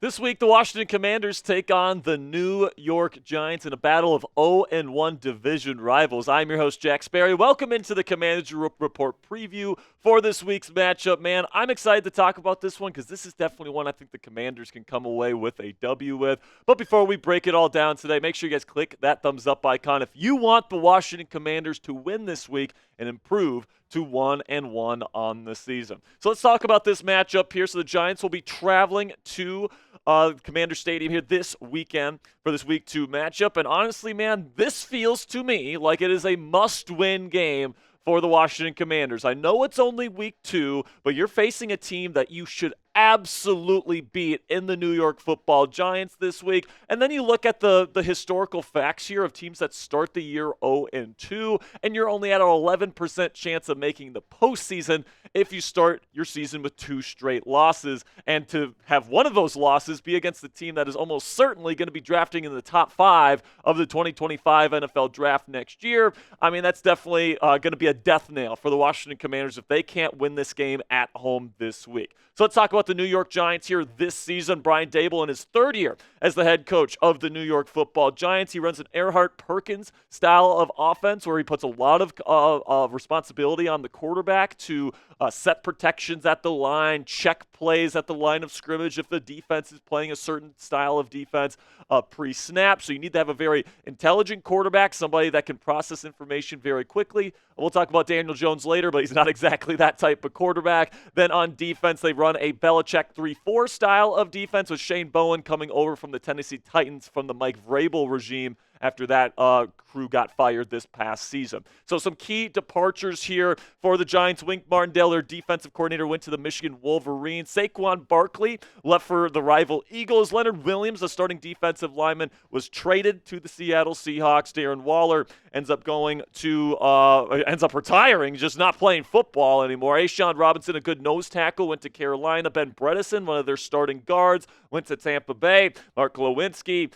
This week, the Washington Commanders take on the New York Giants in a battle of 0-1 division rivals. I'm your host, Jack Sperry. Welcome into the Commanders Report preview for this week's matchup. Man, I'm excited to talk about this one because this is definitely one I think the Commanders can come away with a W with. But before we break it all down today, make sure you guys click that thumbs up icon if you want the Washington Commanders to win this week and improve to 1-1 on the season. So let's talk about this matchup here. So the Giants will be traveling to Commander Stadium here this weekend for this Week 2 matchup. And honestly, man, this feels to me like it is a must-win game for the Washington Commanders. I know it's only Week 2, but you're facing a team that you should absolutely beat in the New York Football Giants this week. And then you look at the historical facts here of teams that start the year 0-2, and you're only at an 11% chance of making the postseason if you start your season with 2 straight losses. And to have one of those losses be against the team that is almost certainly going to be drafting in the top 5 of the 2025 NFL Draft next year, I mean, that's definitely going to be a death nail for the Washington Commanders if they can't win this game at home this week. So let's talk about the New York Giants here this season. Brian Daboll in his 3rd year as the head coach of the New York Football Giants. He runs an Erhardt-Perkins style of offense where he puts a lot of responsibility on the quarterback to set protections at the line, check plays at the line of scrimmage if the defense is playing a certain style of defense pre-snap. So you need to have a very intelligent quarterback, somebody that can process information very quickly. We'll talk about Daniel Jones later, but he's not exactly that type of quarterback. Then on defense, they run a Belichick 3-4 style of defense with Shane Bowen coming over from the Tennessee Titans from the Mike Vrabel regime after that crew got fired this past season. So some key departures here for the Giants. Wink Martindale, their defensive coordinator, went to the Michigan Wolverines. Saquon Barkley left for the rival Eagles. Leonard Williams, the starting defensive lineman, was traded to the Seattle Seahawks. Darren Waller ends up retiring, just not playing football anymore. Ashawn Robinson, a good nose tackle, went to Carolina. Ben Bredesen, one of their starting guards, went to Tampa Bay. Mark Lewinsky,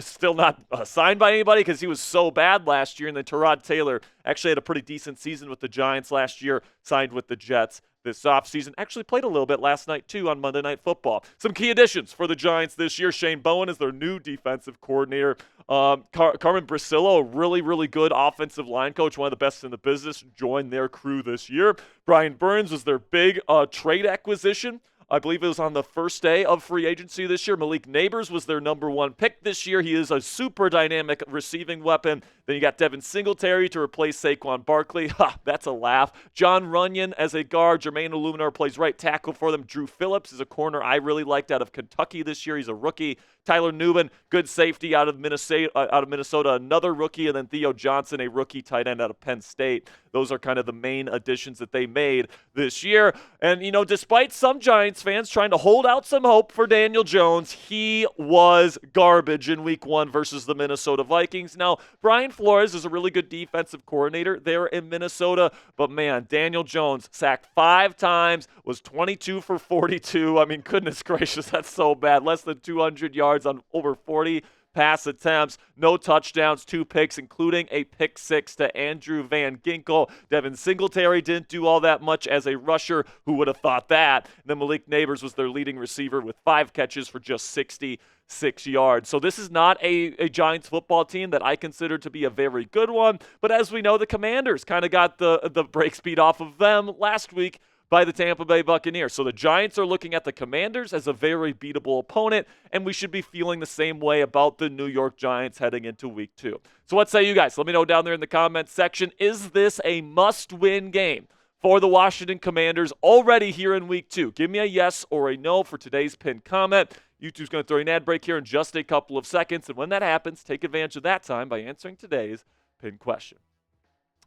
still not signed by anybody because he was so bad last year. And then Tyrod Taylor actually had a pretty decent season with the Giants last year, signed with the Jets this offseason. Actually played a little bit last night, too, on Monday Night Football. Some key additions for the Giants this year. Shane Bowen is their new defensive coordinator. Carmen Brasillo, a really, really good offensive line coach, one of the best in the business, joined their crew this year. Brian Burns was their big trade acquisition. I believe it was on the first day of free agency this year. Malik Neighbors was their number 1 pick this year. He is a super dynamic receiving weapon. Then you got Devin Singletary to replace Saquon Barkley. Ha, that's a laugh. John Runyon as a guard. Jermaine Illuminor plays right tackle for them. Drew Phillips is a corner I really liked out of Kentucky this year. He's a rookie. Tyler Newman, good safety out of Minnesota, another rookie, and then Theo Johnson, a rookie tight end out of Penn State. Those are kind of the main additions that they made this year. And, despite some Giants fans trying to hold out some hope for Daniel Jones, he was garbage in Week 1 versus the Minnesota Vikings. Now, Brian Flores is a really good defensive coordinator there in Minnesota, but man, Daniel Jones sacked 5 times, was 22 for 42. I mean, goodness gracious, that's so bad. Less than 200 yards on over 40 pass attempts, no touchdowns, 2 picks, including a pick 6 to Andrew Van Ginkel. Devin Singletary didn't do all that much as a rusher. Who would have thought that? And then Malik Neighbors was their leading receiver with 5 catches for just 66 yards. So this is not a Giants football team that I consider to be a very good one. But as we know, the Commanders kind of got the break speed off of them last week by the Tampa Bay Buccaneers. So the Giants are looking at the Commanders as a very beatable opponent, and we should be feeling the same way about the New York Giants heading into Week 2. So what say you guys? Let me know down there in the comments section. Is this a must-win game for the Washington Commanders already here in Week 2? Give me a yes or a no for today's pinned comment. YouTube's going to throw you an ad break here in just a couple of seconds, and when that happens, take advantage of that time by answering today's pinned question.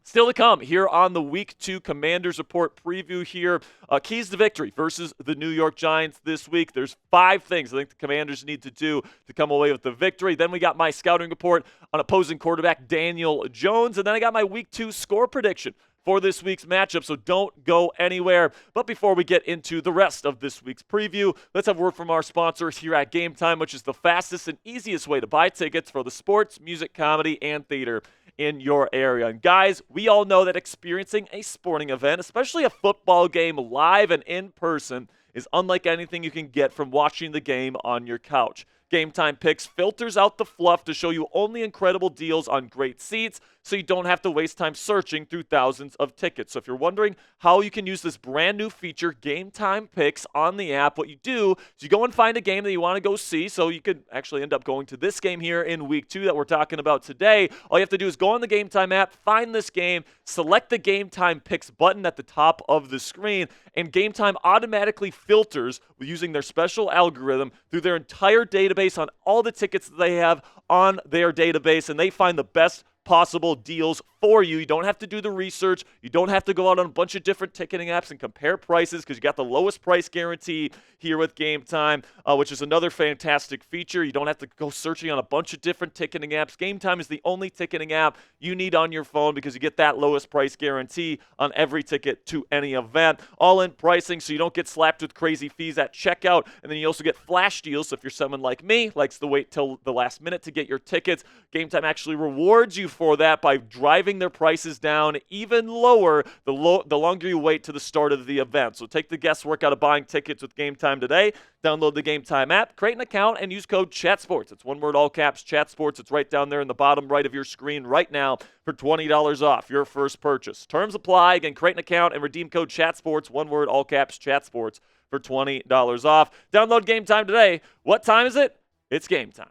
Still to come here on the Week 2 Commanders Report preview here. Keys to victory versus the New York Giants this week. There's 5 things I think the Commanders need to do to come away with the victory. Then we got my scouting report on opposing quarterback Daniel Jones. And then I got my Week 2 score prediction for this week's matchup, so don't go anywhere. But before we get into the rest of this week's preview, let's have a word from our sponsors here at Game Time, which is the fastest and easiest way to buy tickets for the sports, music, comedy, and theater in your area. And guys, we all know that experiencing a sporting event, especially a football game live and in person, is unlike anything you can get from watching the game on your couch. Game Time Picks filters out the fluff to show you only incredible deals on great seats, so you don't have to waste time searching through thousands of tickets. So if you're wondering how you can use this brand new feature, Game Time Picks, on the app, what you do is you go and find a game that you want to go see. So you could actually end up going to this game here in week 2 that we're talking about today. All you have to do is go on the Game Time app, find this game, select the Game Time Picks button at the top of the screen, and Game Time automatically filters using their special algorithm through their entire database on all the tickets that they have on their database, and they find the best possible deals for you. You don't have to do the research. You don't have to go out on a bunch of different ticketing apps and compare prices because you got the lowest price guarantee here with Game Time, which is another fantastic feature. You don't have to go searching on a bunch of different ticketing apps. Game Time is the only ticketing app you need on your phone because you get that lowest price guarantee on every ticket to any event. All-in pricing so you don't get slapped with crazy fees at checkout. And then you also get flash deals. So if you're someone like me, likes to wait till the last minute to get your tickets, Game Time actually rewards you for that by driving their prices down even lower the longer you wait to the start of the event. So take the guesswork out of buying tickets with Game Time today. Download the Game Time app, create an account, and use code CHATSPORTS. It's one word, all caps, CHATSPORTS. It's right down there in the bottom right of your screen right now for $20 off your first purchase. Terms apply. Again, create an account and redeem code CHATSPORTS, one word, all caps, CHATSPORTS, for $20 off. Download Game Time today. What time is it? It's game time.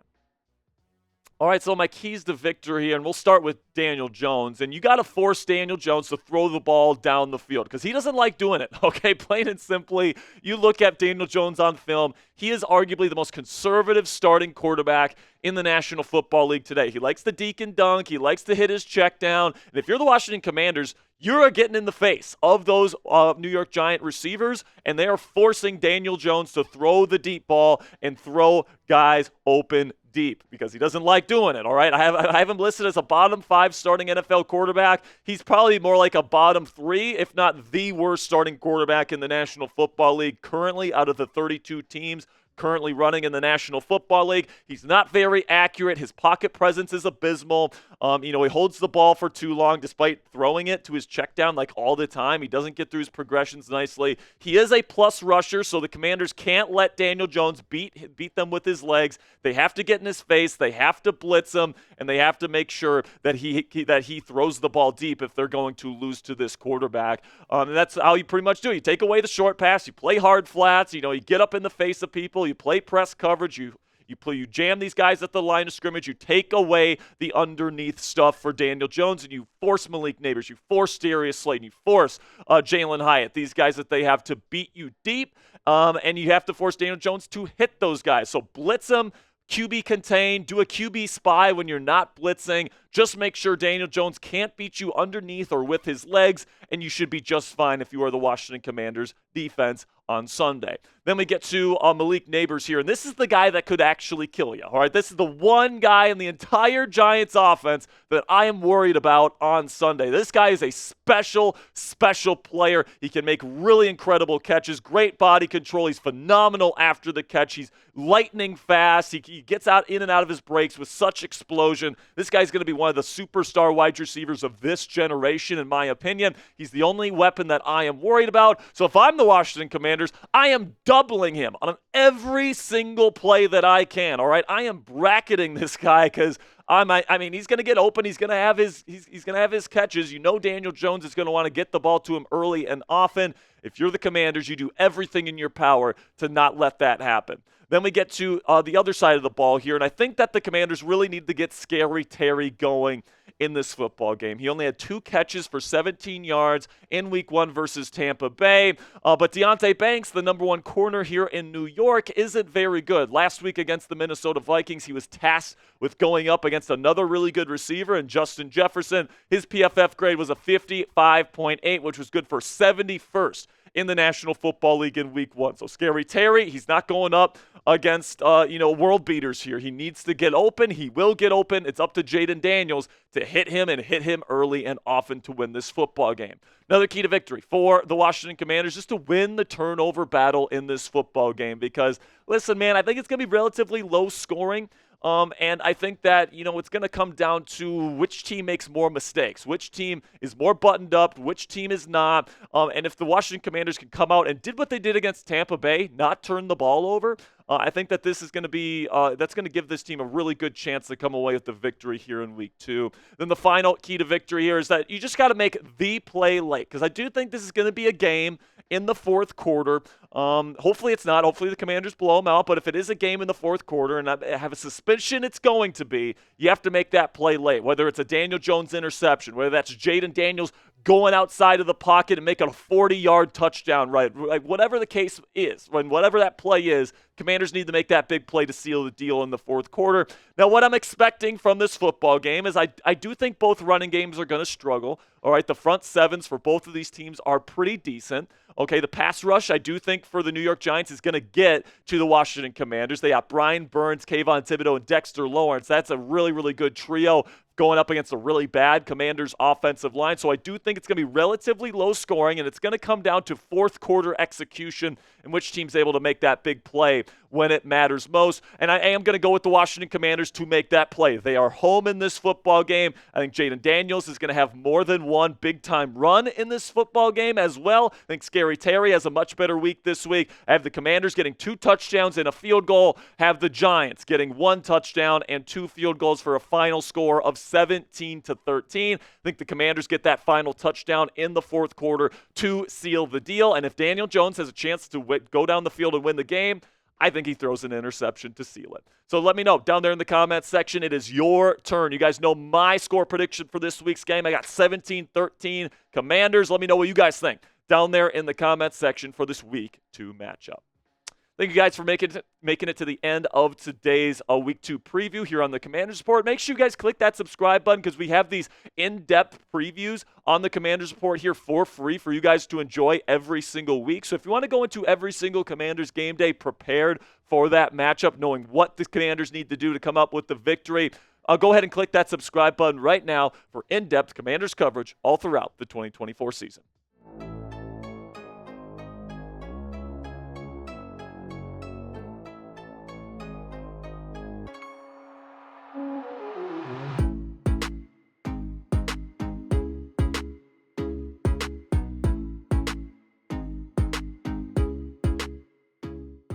All right, so my keys to victory here, and we'll start with Daniel Jones. And you got to force Daniel Jones to throw the ball down the field because he doesn't like doing it, okay? Plain and simply, you look at Daniel Jones on film, he is arguably the most conservative starting quarterback in the National Football League today. He likes to deke and dunk. He likes to hit his check down. And if you're the Washington Commanders, you're getting in the face of those New York Giant receivers, and they are forcing Daniel Jones to throw the deep ball and throw guys open deep because he doesn't like doing it, all right? I have him listed as a bottom 5 starting NFL quarterback. He's probably more like a bottom 3, if not the worst starting quarterback in the National Football League currently out of the 32 teams currently running in the National Football League. He's not very accurate. His pocket presence is abysmal. He holds the ball for too long despite throwing it to his check down like all the time. He doesn't get through his progressions nicely. He is a plus rusher, so the Commanders can't let Daniel Jones beat them with his legs. They have to get in his face. They have to blitz him, and they have to make sure that he throws the ball deep if they're going to lose to this quarterback. And that's how you pretty much do it. You take away the short pass. You play hard flats. You get up in the face of people. You play press coverage. You jam these guys at the line of scrimmage. You take away the underneath stuff for Daniel Jones, and you force Malik Neighbors. You force Darius Slayton. You force Jalen Hyatt, these guys that they have to beat you deep, and you have to force Daniel Jones to hit those guys. So blitz them, QB contain, do a QB spy when you're not blitzing. Just make sure Daniel Jones can't beat you underneath or with his legs, and you should be just fine if you are the Washington Commanders defense on Sunday. Then we get to Malik Neighbors here, and this is the guy that could actually kill you, all right? This is the one guy in the entire Giants offense that I am worried about on Sunday. This guy is a special player. He can make really incredible catches, great body control. He's phenomenal after the catch. He's lightning fast. He gets out in and out of his breaks with such explosion. This guy's going to be one of the superstar wide receivers of this generation, in my opinion. He's the only weapon that I am worried about. So if I'm the Washington Commanders, I am doubling him on every single play that I can, all right? I am bracketing this guy because he's going to get open. He's going to have his catches. Daniel Jones is going to want to get the ball to him early and often. If you're the Commanders, you do everything in your power to not let that happen. Then we get to the other side of the ball here, and I think that the Commanders really need to get Scary Terry going in this football game. He only had 2 catches for 17 yards in Week 1 versus Tampa Bay, but Deonte Banks, the number 1 corner here in New York, isn't very good. Last week against the Minnesota Vikings, he was tasked with going up against another really good receiver in Justin Jefferson. His PFF grade was a 55.8, which was good for 71st in the National Football League in Week 1. So Scary Terry, he's not going up against world beaters here. He needs to get open. He will get open. It's up to Jayden Daniels to hit him and hit him early and often to win this football game. Another key to victory for the Washington Commanders is to win the turnover battle in this football game because, listen, man, I think it's going to be relatively low scoring. And I think that, it's going to come down to which team makes more mistakes, which team is more buttoned up, which team is not. And if the Washington Commanders can come out and did what they did against Tampa Bay, not turn the ball over, I think that this is going to be that's going to give this team a really good chance to come away with the victory here in week 2. Then the final key to victory here is that you just got to make the play late, because I do think this is going to be a game in the fourth quarter. Hopefully it's not. Hopefully the Commanders blow them out. But if it is a game in the fourth quarter, and I have a suspicion it's going to be, you have to make that play late, whether it's a Daniel Jones interception, whether that's Jayden Daniels going outside of the pocket and making a 40-yard touchdown, right? Like, whatever the case is, whatever that play is, Commanders need to make that big play to seal the deal in the fourth quarter. Now, what I'm expecting from this football game is I do think both running games are going to struggle. All right, the front sevens for both of these teams are pretty decent. Okay, the pass rush, I do think, for the New York Giants is going to get to the Washington Commanders. They got Brian Burns, Kayvon Thibodeau, and Dexter Lawrence. That's a really, really good trio going up against a really bad Commanders offensive line. So I do think it's going to be relatively low scoring, and it's going to come down to fourth quarter execution and which team's able to make that big play when it matters most. And I am going to go with the Washington Commanders to make that play. They are home in this football game. I think Jayden Daniels is going to have more than one big-time run in this football game as well. I think Scary Terry has a much better week this week. I have the Commanders getting 2 touchdowns and a field goal. Have the Giants getting 1 touchdown and 2 field goals for a final score of 17-13. I think the Commanders get that final touchdown in the fourth quarter to seal the deal. And if Daniel Jones has a chance to go down the field and win the game, I think he throws an interception to seal it. So let me know down there in the comments section. It is your turn. You guys know my score prediction for this week's game. I got 17-13 Commanders. Let me know what you guys think down there in the comments section for this week 2 matchup. Thank you guys for making it to the end of today's Week 2 preview here on the Commanders Report. Make sure you guys click that subscribe button, because we have these in-depth previews on the Commanders Report here for free for you guys to enjoy every single week. So if you want to go into every single Commanders game day prepared for that matchup, knowing what the Commanders need to do to come up with the victory, go ahead and click that subscribe button right now for in-depth Commanders coverage all throughout the 2024 season.